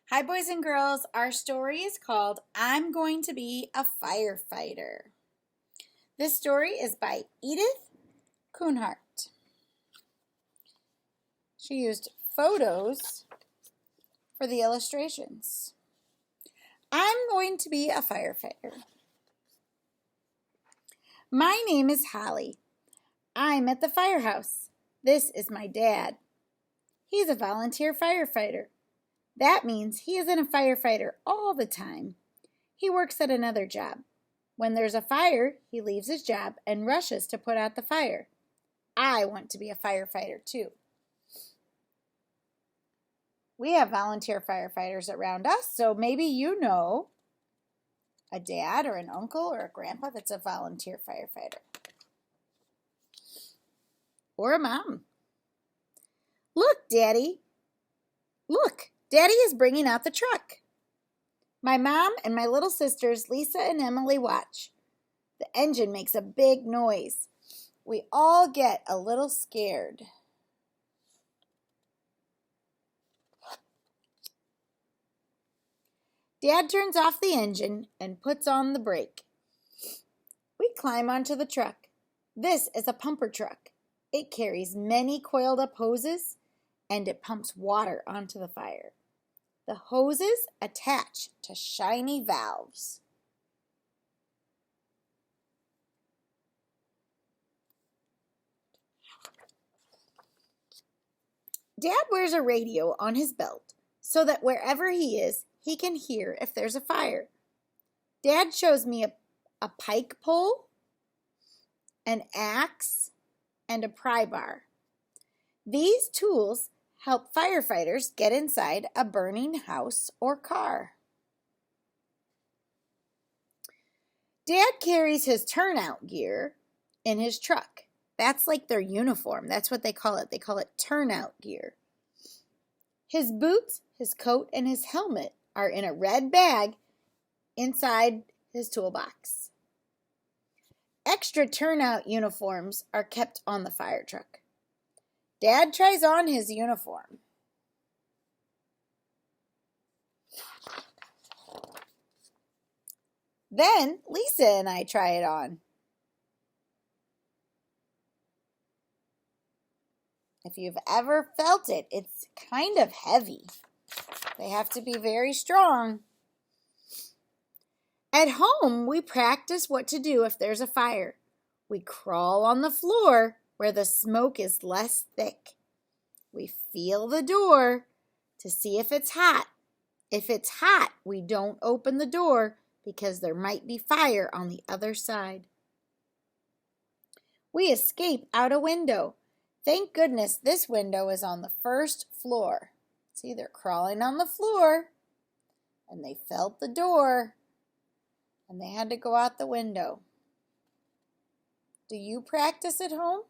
Hi, boys and girls. Our story is called I'm Going to Be a Firefighter. This story is by Edith Kunhardt. She used photos for the illustrations. I'm going to be a firefighter. My name is Holly. I'm at the firehouse. This is my dad. He's a volunteer firefighter. That means he isn't a firefighter all the time. He works at another job. When there's a fire, he leaves his job and rushes to put out the fire. I want to be a firefighter too. We have volunteer firefighters around us, so maybe you know a dad or an uncle or a grandpa that's a volunteer firefighter. Or a mom. Look, Daddy. Look. Daddy is bringing out the truck. My mom and my little sisters, Lisa and Emily, watch. The engine makes a big noise. We all get a little scared. Dad turns off the engine and puts on the brake. We climb onto the truck. This is a pumper truck. It carries many coiled up hoses and it pumps water onto the fire. The hoses attach to shiny valves. Dad wears a radio on his belt so that wherever he is, he can hear if there's a fire. Dad shows me a pike pole, an axe, and a pry bar. These tools help firefighters get inside a burning house or car. Dad carries his turnout gear in his truck. That's like their uniform. That's what they call it. They call it turnout gear. His boots, his coat, and his helmet are in a red bag inside his toolbox. Extra turnout uniforms are kept on the fire truck. Dad tries on his uniform. Then Lisa and I try it on. If you've ever felt it, it's kind of heavy. They have to be very strong. At home, we practice what to do if there's a fire. We crawl on the floor where the smoke is less thick. We feel the door to see if it's hot. If it's hot, we don't open the door because there might be fire on the other side. We escape out a window. Thank goodness this window is on the first floor. See, they're crawling on the floor, and they felt the door, and they had to go out the window. Do you practice at home?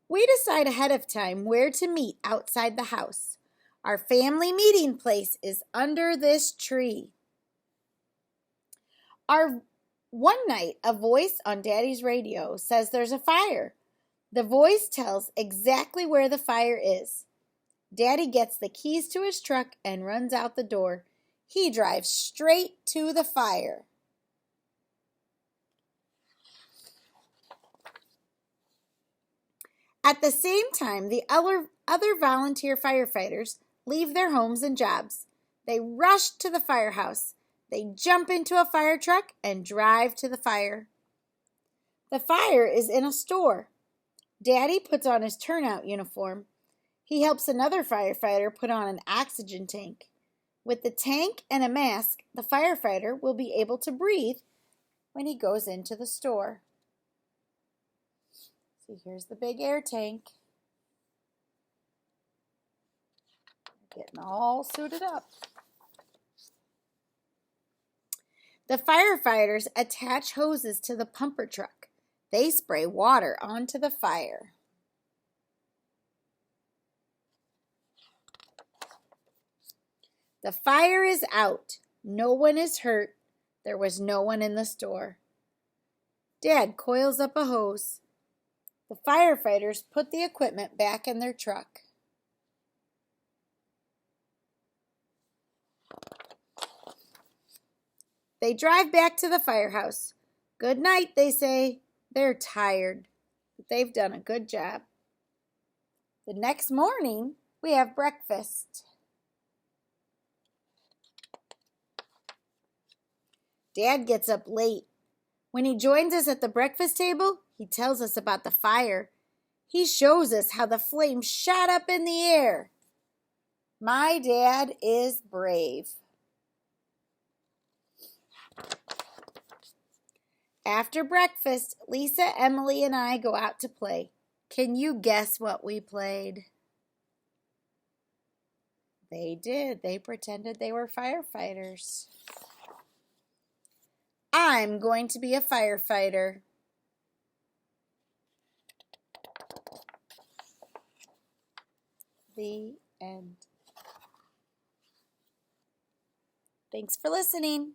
We decide ahead of time where to meet outside the house. Our family meeting place is under this tree. One night, a voice on Daddy's radio says there's a fire. The voice tells exactly where the fire is. Daddy gets the keys to his truck and runs out the door. He drives straight to the fire. At the same time, the other volunteer firefighters leave their homes and jobs. They rush to the firehouse. They jump into a fire truck and drive to the fire. The fire is in a store. Daddy puts on his turnout uniform. He helps another firefighter put on an oxygen tank. With the tank and a mask, the firefighter will be able to breathe when he goes into the store. See, here's the big air tank. Getting all suited up. The firefighters attach hoses to the pumper truck. They spray water onto the fire. The fire is out. No one is hurt. There was no one in the store. Dad coils up a hose. The firefighters put the equipment back in their truck. They drive back to the firehouse. Good night, they say. They're tired, but they've done a good job. The next morning, we have breakfast. Dad gets up late. When he joins us at the breakfast table, he tells us about the fire. He shows us how the flames shot up in the air. My dad is brave. After breakfast, Lisa, Emily, and I go out to play. Can you guess what we played? They did. They pretended they were firefighters. I'm going to be a firefighter. The end. Thanks for listening.